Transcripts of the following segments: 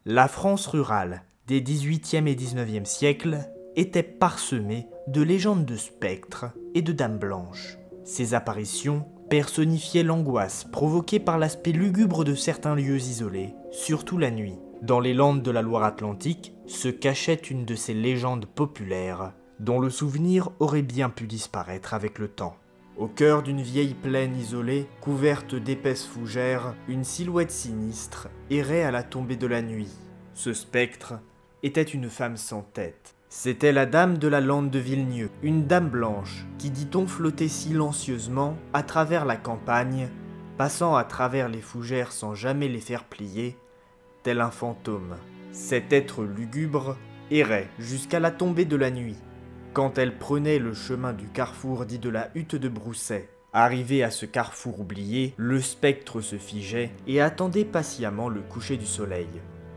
La France rurale des XVIIIe et XIXe siècles était parsemée de légendes de spectres et de dames blanches. Ces apparitions personnifiaient l'angoisse provoquée par l'aspect lugubre de certains lieux isolés, surtout la nuit. Dans les landes de la Loire-Atlantique se cachait une de ces légendes populaires, dont le souvenir aurait bien pu disparaître avec le temps. Au cœur d'une vieille plaine isolée, couverte d'épaisses fougères, une silhouette sinistre errait à la tombée de la nuit. Ce spectre était une femme sans tête. C'était la dame de la lande de Vilnieu, une dame blanche qui, dit-on, flottait silencieusement à travers la campagne, passant à travers les fougères sans jamais les faire plier, tel un fantôme. Cet être lugubre errait jusqu'à la tombée de la nuit. Quand elle prenait le chemin du carrefour dit de la hutte de Brousset, arrivé à ce carrefour oublié, le spectre se figeait et attendait patiemment le coucher du soleil.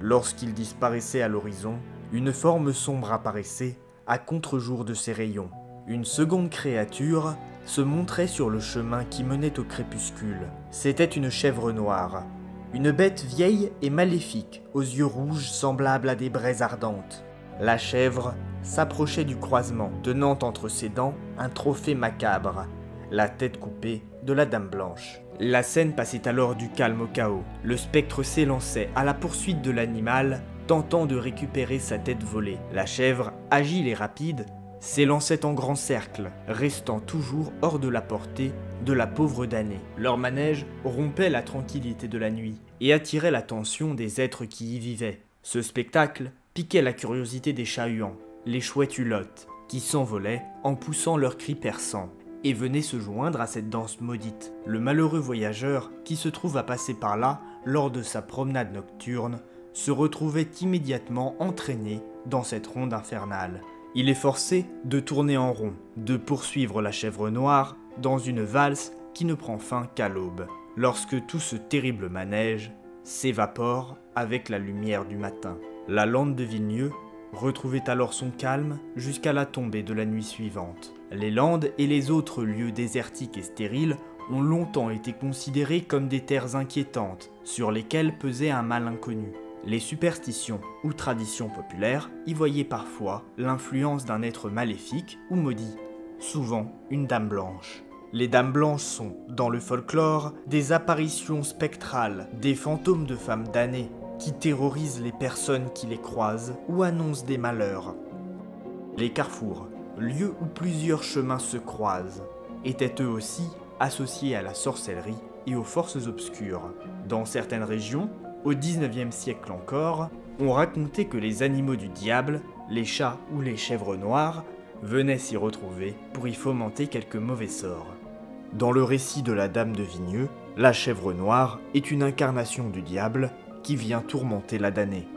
Lorsqu'il disparaissait à l'horizon, une forme sombre apparaissait à contre-jour de ses rayons. Une seconde créature se montrait sur le chemin qui menait au crépuscule. C'était une chèvre noire, une bête vieille et maléfique, aux yeux rouges semblables à des braises ardentes. La chèvre s'approchait du croisement, tenant entre ses dents un trophée macabre, la tête coupée de la Dame Blanche. La scène passait alors du calme au chaos. Le spectre s'élançait à la poursuite de l'animal, tentant de récupérer sa tête volée. La chèvre, agile et rapide, s'élançait en grand cercle, restant toujours hors de la portée de la pauvre damnée. Leur manège rompait la tranquillité de la nuit et attirait l'attention des êtres qui y vivaient. Ce spectacle piquait la curiosité des chats-huants, les chouettes hulottes, qui s'envolaient en poussant leurs cris perçants, et venaient se joindre à cette danse maudite. Le malheureux voyageur, qui se trouve à passer par là lors de sa promenade nocturne, se retrouvait immédiatement entraîné dans cette ronde infernale. Il est forcé de tourner en rond, de poursuivre la chèvre noire dans une valse qui ne prend fin qu'à l'aube, lorsque tout ce terrible manège s'évapore avec la lumière du matin. La lande de Vilnieu retrouvait alors son calme jusqu'à la tombée de la nuit suivante. Les landes et les autres lieux désertiques et stériles ont longtemps été considérés comme des terres inquiétantes sur lesquelles pesait un mal inconnu. Les superstitions ou traditions populaires y voyaient parfois l'influence d'un être maléfique ou maudit, souvent une dame blanche. Les dames blanches sont, dans le folklore, des apparitions spectrales, des fantômes de femmes damnées qui terrorisent les personnes qui les croisent ou annoncent des malheurs. Les carrefours, lieux où plusieurs chemins se croisent, étaient eux aussi associés à la sorcellerie et aux forces obscures. Dans certaines régions, au XIXe siècle encore, on racontait que les animaux du diable, les chats ou les chèvres noires, venaient s'y retrouver pour y fomenter quelques mauvais sorts. Dans le récit de la Dame de Vilnieu, la chèvre noire est une incarnation du diable qui vient tourmenter la damnée.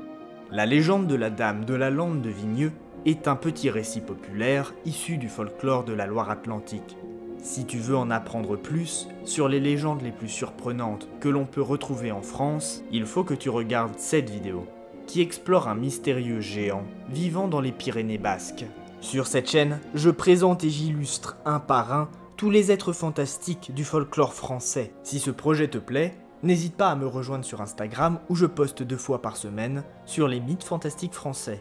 La légende de la Dame de la lande de Vilnieu est un petit récit populaire issu du folklore de la Loire-Atlantique. Si tu veux en apprendre plus sur les légendes les plus surprenantes que l'on peut retrouver en France, il faut que tu regardes cette vidéo, qui explore un mystérieux géant vivant dans les Pyrénées basques. Sur cette chaîne, je présente et j'illustre un par un tous les êtres fantastiques du folklore français. Si ce projet te plaît, n'hésite pas à me rejoindre sur Instagram où je poste 2 fois par semaine sur les mythes fantastiques français.